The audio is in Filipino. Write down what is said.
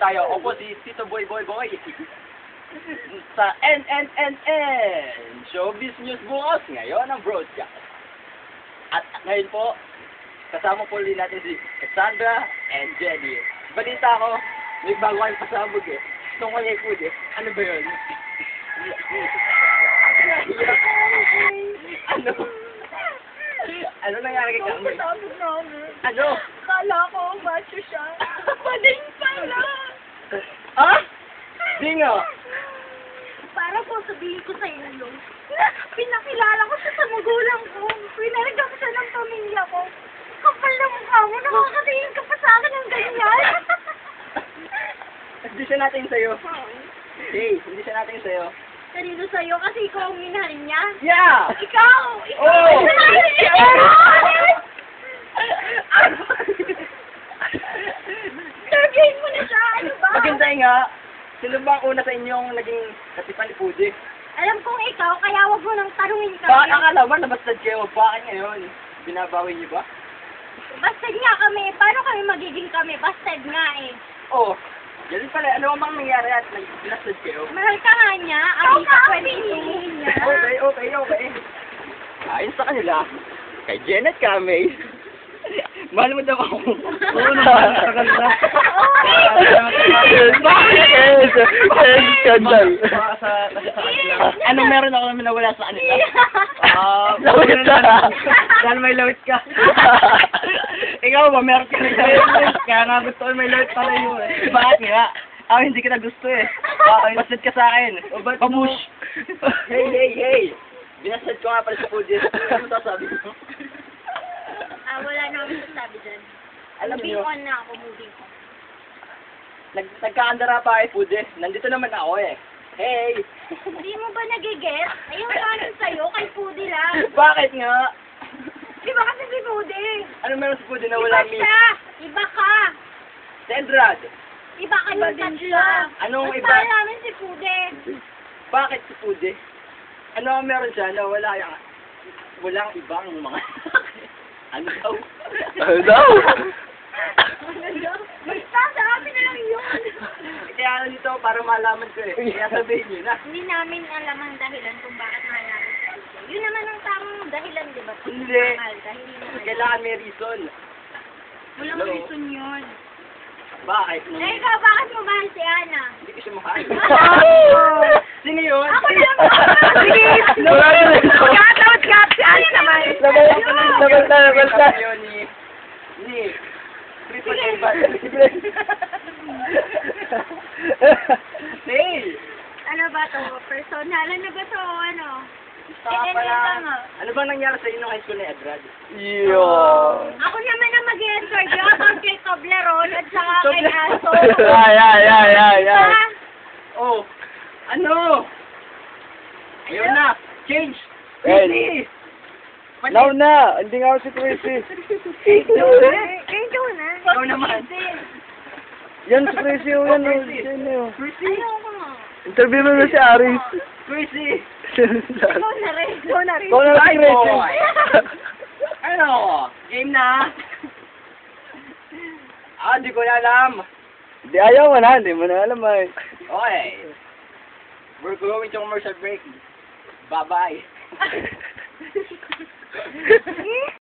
tayo. Opo, si Tito Boy Boy Boy. Sa NNNN, Showbiz News Bukas, ngayon ang broadcast. At ngayon po, kasama po ulit natin si Cassandra and Jenny. Balita ko, may bago kayong pasabog eh. Gusto ko kay food eh. Ano ba yun? Ano? Ano nangyari kay Kami? Pasabog namin. Ano? Kala ko, macho siya. Maling pala. Ah? Di nga. Para po sabihin ko sa inyo, pinakilala ko siya sa magulang ko. Pinarigyan ko siya ng pamilya ko. Kapal na mukha mo, nakakatingin ka pa sa akin ng ganyan. Hindi siya natin sa'yo. Hey, hindi siya natin sa'yo. Kanino sa'yo kasi ikaw ang minahal niya? Yeah! Ikaw! Ikaw! Oh! Surveyin mo na siya! Ano ba? Maganda nga. Sino ba ang una sa inyong naging katipan ni Puji? Alam kong ikaw, kaya wag mo nang tanungin Bakit kami. ang alaman na bastard kayo? Bakit ngayon? Binabawi niyo ba? Bastard nga kami. Paano kami magiging kami? Bastard nga eh. Oh, ganun pala. Ano ang nangyari at bastard kayo? Mahal ka nga niya. Ang ka pwede ituhin niya. Okay. Ayon sa kanila, kay Janet Kamay, mahal mo daw ako. Oo naman, tagal na. Bakit? Skandal. Ano meron ako naman nawala sa kanila? Lawit ka. Dahil may lawit ka. Ikaw ba, meron ka na kaya nga gusto ko may lawit pala yun eh. Bakit nga? Ako hindi kita gusto eh. Bastard ka sa akin. Pamush. Hey. Binasad ko nga pala sa food eh. Ano sasabi mo? Wala na akong sasabi dyan. Alam Moving niyo, on na ako, moving on. nagkaandara pa kay food eh. Nandito naman ako eh. Hey! Hindi mo ba nagigets? Ayun namin sa'yo, kay Pudi lang. Bakit nga? Di ba kasi si Pudi? Ano meron sa food na Iba wala me? siya! Iba ka! Sendrad! Iba ka yung tatlo. Anong Mas iba? mahal namin si Pudi. Bakit si food eh? Ano meron siya na walang ibang mga... ano daw? Ano daw? Basta sa amin na lang yun. Kaya ano dito para malaman ko eh. Kaya sabihin niyo na. Hindi namin alam ang dahilan kung bakit mahal namin si Pudi. Yun naman ang tamang dahilan, di ba? Kung Hindi. mahal, dahil hindi naman. Kailangan may reason. Walang Hello? reason yun. Bakit? Eh, ikaw, bakit mo mahal si Ana? Hindi ko siya mahal. Sino yun? Ako lang! Sige! Shoutout ka! Si Ana naman! Laban ka. Yun ni Triple Sige. A ba? Hey! Ano ba to? Personal? Ano ba to? Ano? Saka Eh, pala, ito nga. ano bang nangyari sa inyo high school ni Edrad? Yun. Ako naman ang mag-answer dyan kay Toblerone at saka kay Aso. Ay. Ha? Oh, ano? Ayun na, change! Hey. Busy! Now na. Hindi nga ako si Tracy. Ikaw na. Ikaw naman. Yan si Tracy. Yan. Tracy. Yan. Chrissy! Ayoko nga. Interview mo na si Aris. Chrissy! Ikaw na rin. Ikaw na rin. Ikaw na si Bye, Tracy. boy. Ano? Game na? Di ko na alam. Hindi, ayaw mo na. Hindi mo na alam ay. Okay. We're going to commercial break. Bye-bye.